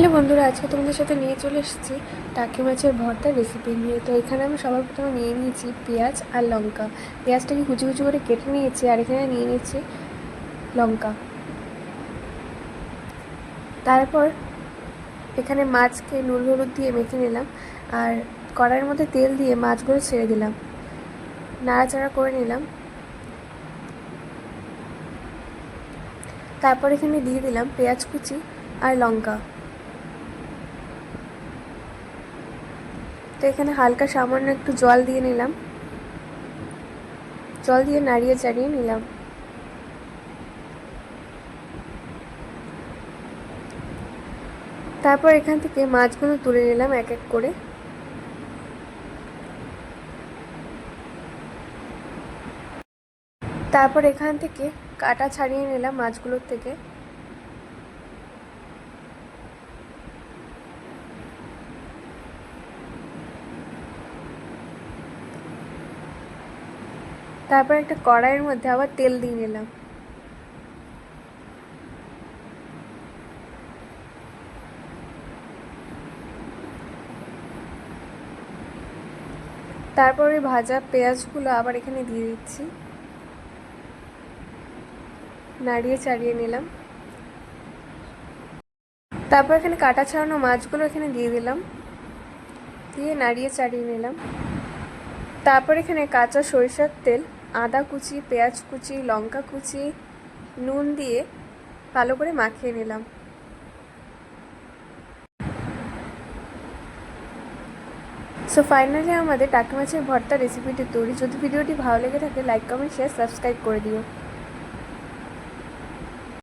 Hello বন্ধুরা, আজকে তোমাদের সাথে নিয়ে চলে এসেছি টাকি মাছের ভর্তার রেসিপি নিয়ে। তো এখানে আমি সবার প্রথমে নিয়ে নিয়েছি পেঁয়াজ আর লঙ্কা। পেঁয়াজটাকে কুচি কুচি করে কেটে নিয়েছি, আর এখানে নিয়ে নিয়েছি লঙ্কা। তারপর এখানে মাছকে নুন হলুদ দিয়ে মেখে নিলাম, আর কড়াইয়ের মধ্যে তেল দিয়ে মাছগুলো ছেড়ে দিলাম, নাড়াচাড়া করে নিলাম। তারপর এখানে দিয়ে দিলাম পেঁয়াজ কুচি আর লঙ্কা। তো এখানে হালকা সামান্য একটু জল দিয়ে নিলাম, জল দিয়ে নাড়িয়ে চাড়িয়ে নিলাম। তারপর এখান থেকে মাছগুলো তুলে নিলাম এক এক করে। তারপর এখান থেকে কাটা ছাড়িয়ে নিলাম মাছগুলোর থেকে। তারপর একটা কড়াইয়ের মধ্যে আবার তেল দিয়ে নিলাম। তারপর ওই ভাজা পেঁয়াজগুলো আবার এখানে দিয়ে দিচ্ছি, নাড়িয়ে চাড়িয়ে নিলাম। তারপর এখানে কাটা ছাড়ানো মাছগুলো এখানে দিয়ে দিলাম, দিয়ে নাড়িয়ে চাড়িয়ে নিলাম। তারপর এখানে কাঁচা সরিষার তেল, আদা কুচি, পেঁয়াজ কুচি, লঙ্কা কুচি, নুন দিয়ে ভালো করে মাখিয়ে নিলাম। সো ফাইনালি আমাদের টাকি মাছের ভর্তা রেসিপিটি তৈরি। যদি ভিডিওটি ভালো লেগে থাকে, লাইক, কমেন্ট, শেয়ার, সাবস্ক্রাইব করে দিও।